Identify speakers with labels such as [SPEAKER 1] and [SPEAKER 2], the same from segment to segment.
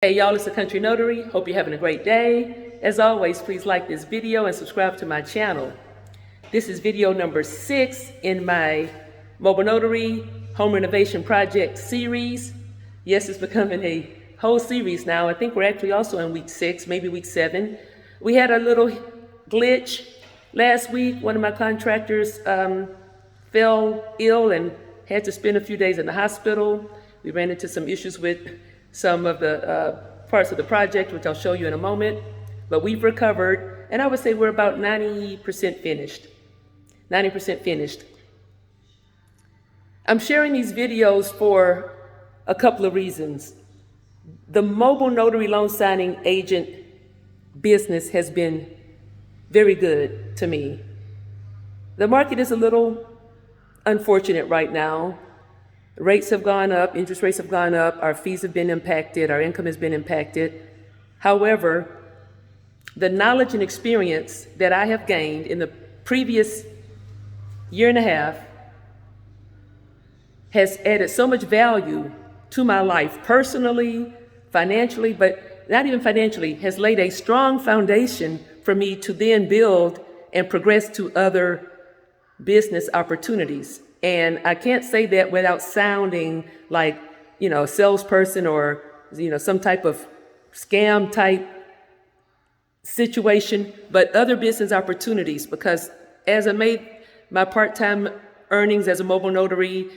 [SPEAKER 1] Hey y'all, it's the Country Notary. Hope you're having a great day. As always, please like this video and subscribe to my channel. This is video number 6 in my Mobile Notary Home Renovation Project series. Yes, it's becoming a whole series now. I think we're actually also in week 6, maybe week 7. We had a little glitch last week. One of my contractors fell ill and had to spend a few days in the hospital. We ran into some issues with some of the parts of the project, which I'll show you in a moment, but we've recovered, and I would say we're about 90% finished. 90% finished. I'm sharing these videos for a couple of reasons. The mobile notary loan signing agent business has been very good to me. The market is a little unfortunate right now. Rates have gone up, interest rates have gone up, our fees have been impacted, our income has been impacted. However, the knowledge and experience that I have gained in the previous year and a half has added so much value to my life personally, financially, but not even financially, has laid a strong foundation for me to then build and progress to other business opportunities. And I can't say that without sounding like, a salesperson or, some type of scam type situation, but other business opportunities, because as I made my part-time earnings as a mobile notary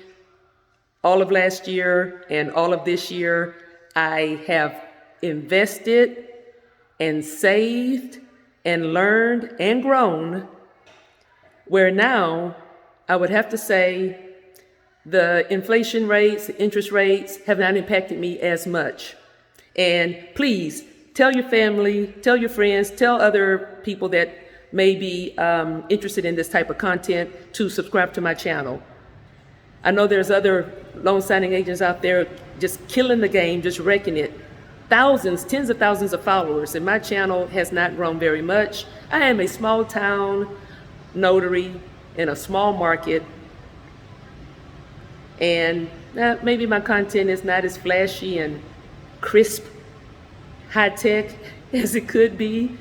[SPEAKER 1] all of last year and all of this year, I have invested and saved and learned and grown, where now I would have to say the inflation rates, the interest rates have not impacted me as much. And please tell your family, tell your friends, tell other people that may be interested in this type of content to subscribe to my channel. I know there's other loan signing agents out there just killing the game, just wrecking it. Thousands, tens of thousands of followers, and my channel has not grown very much. I am a small town notary in a small market, and maybe my content is not as flashy and crisp, high-tech as it could be.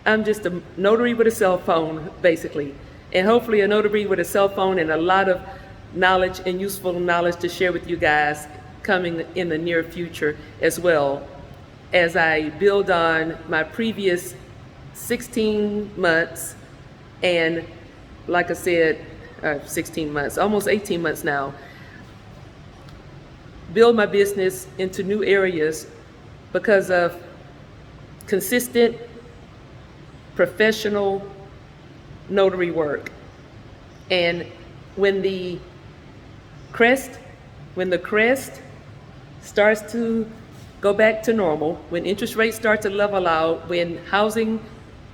[SPEAKER 1] I'm just a notary with a cell phone, basically, and hopefully a notary with a cell phone and a lot of knowledge and useful knowledge to share with you guys coming in the near future, as well as I build on my previous 16 months and, like I said, 16 months, almost 18 months now, build my business into new areas because of consistent professional notary work. And when the crest starts to go back to normal, when interest rates start to level out, when housing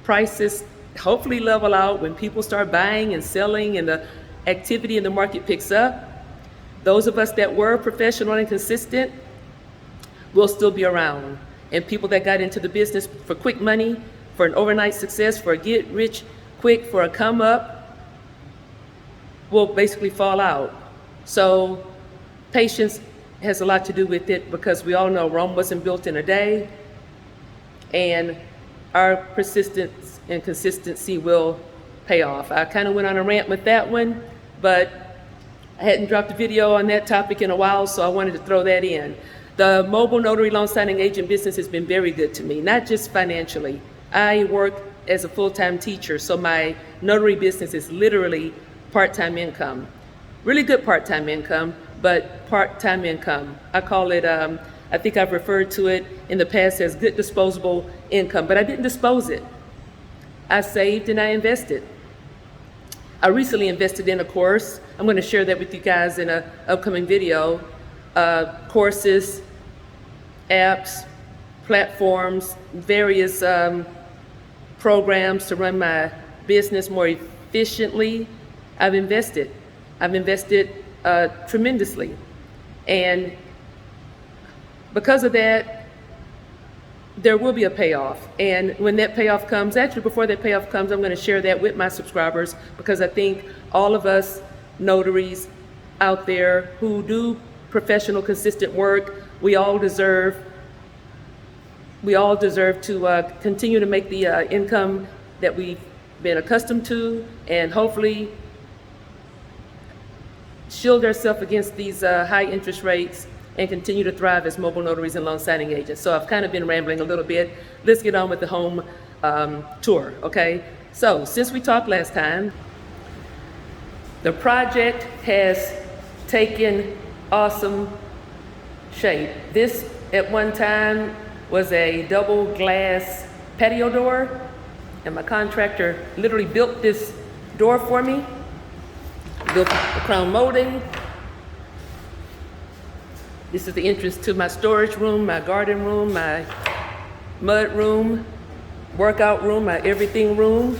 [SPEAKER 1] prices hopefully level out, when people start buying and selling and the activity in the market picks up, those of us that were professional and consistent will still be around. And people that got into the business for quick money, for an overnight success, for a get rich quick, for a come up, will basically fall out. So patience has a lot to do with it, because we all know Rome wasn't built in a day, and our persistence and consistency will pay off. I kind of went on a rant with that one, but I hadn't dropped a video on that topic in a while, so I wanted to throw that in. The mobile notary loan signing agent business has been very good to me, not just financially. I work as a full-time teacher, so my notary business is literally part-time income. Really good part-time income, but part-time income. I call it, I think I've referred to it in the past as good disposable income, but I didn't dispose it. I saved and I invested. I recently invested in a course. I'm going to share that with you guys in an upcoming video. Courses, apps, platforms, various programs to run my business more efficiently. I've invested tremendously. And because of that, there will be a payoff. And when that payoff comes, actually before that payoff comes, I'm going to share that with my subscribers, because I think all of us notaries out there who do professional, consistent work, we all deserve we all deserve to continue to make the income that we've been accustomed to, and hopefully shield ourselves against these high interest rates and continue to thrive as mobile notaries and loan signing agents. So I've kind of been rambling a little bit. Let's get on with the home tour, okay? So since we talked last time, the project has taken awesome shape. This at one time was a double glass patio door, and my contractor literally built this door for me, built the crown molding. This is the entrance to my storage room, my garden room, my mud room, workout room, my everything room.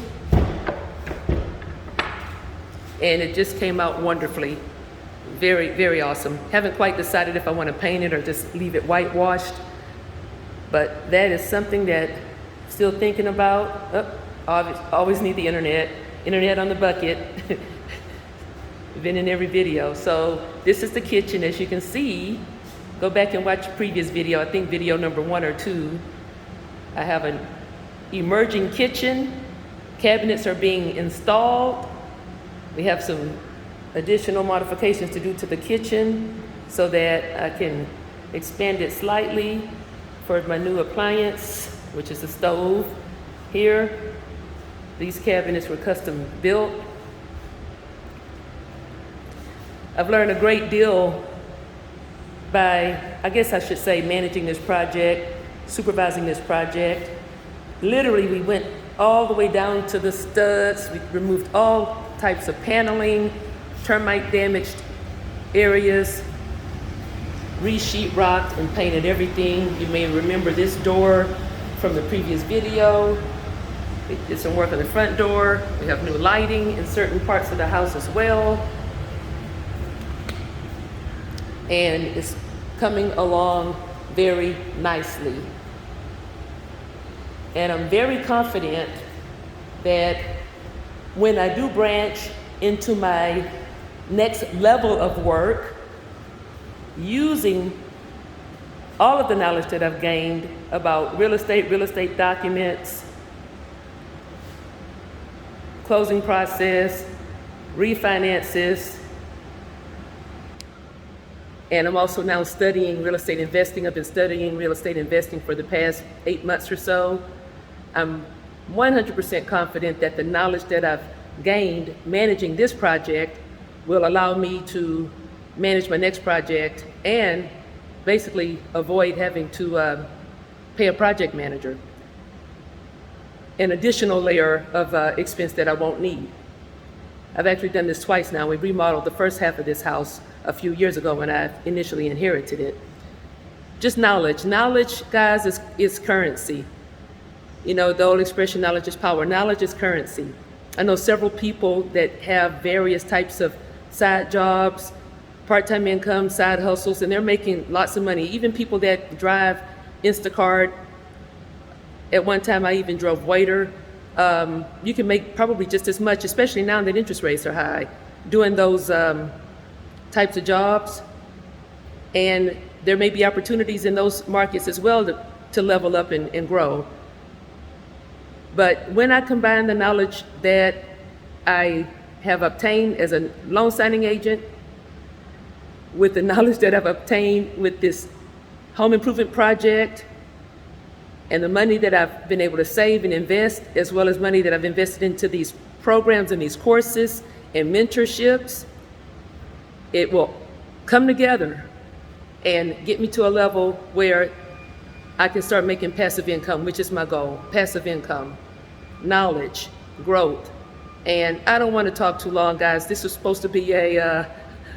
[SPEAKER 1] And it just came out wonderfully. Very, very awesome. Haven't quite decided if I want to paint it or just leave it whitewashed. But that is something that I'm still thinking about. Always need the internet. Internet on the bucket. Been in every video. So this is the kitchen, as you can see. Go back and watch previous video, I think video number 1 or 2. I have an emerging kitchen. Cabinets are being installed. We have some additional modifications to do to the kitchen so that I can expand it slightly for my new appliance, which is a stove here. These cabinets were custom built. I've learned a great deal by, I guess I should say, managing this project, supervising this project. Literally, we went all the way down to the studs. We removed all types of paneling, termite damaged areas, re-sheetrocked and painted everything. You may remember this door from the previous video. We did some work on the front door. We have new lighting in certain parts of the house as well. And it's coming along very nicely. And I'm very confident that when I do branch into my next level of work, using all of the knowledge that I've gained about real estate documents, closing process, refinances, and I'm also now studying real estate investing. I've been studying real estate investing for the past 8 months or so. I'm 100% confident that the knowledge that I've gained managing this project will allow me to manage my next project and basically avoid having to pay a project manager, an additional layer of expense that I won't need. I've actually done this twice now. We remodeled the first half of this house a few years ago when I initially inherited it. Just knowledge. Knowledge, guys, is currency. You know, the old expression, knowledge is power. Knowledge is currency. I know several people that have various types of side jobs, part-time income, side hustles, and they're making lots of money. Even people that drive Instacart. At one time, I even drove waiter. You can make probably just as much, especially now that interest rates are high, doing those types of jobs. And there may be opportunities in those markets as well to level up and grow. But when I combine the knowledge that I have obtained as a loan signing agent with the knowledge that I've obtained with this home improvement project and the money that I've been able to save and invest, as well as money that I've invested into these programs and these courses and mentorships, it will come together and get me to a level where I can start making passive income, which is my goal. Passive income, knowledge, growth. And I don't want to talk too long, guys. This was supposed to be a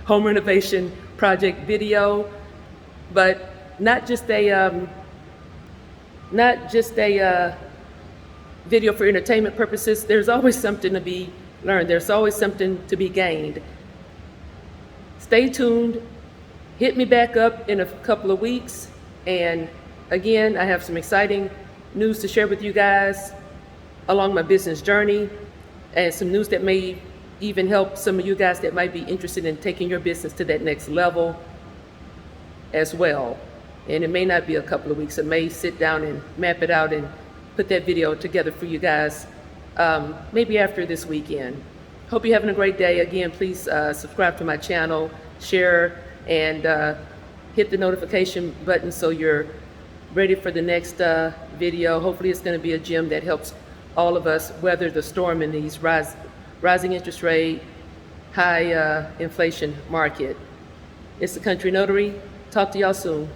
[SPEAKER 1] home renovation project video, but not just a video for entertainment purposes. There's always something to be learned. There's always something to be gained. Stay tuned. Hit me back up in a couple of weeks. And again, I have some exciting news to share with you guys along my business journey, and some news that may even help some of you guys that might be interested in taking your business to that next level as well. And it may not be a couple of weeks. I may sit down and map it out and put that video together for you guys, maybe after this weekend. Hope you're having a great day. Again, please subscribe to my channel, share, and hit the notification button so you're ready for the next video. Hopefully it's going to be a gem that helps all of us weather the storm in these rising interest rate, high inflation market. It's the Country Notary. Talk to y'all soon.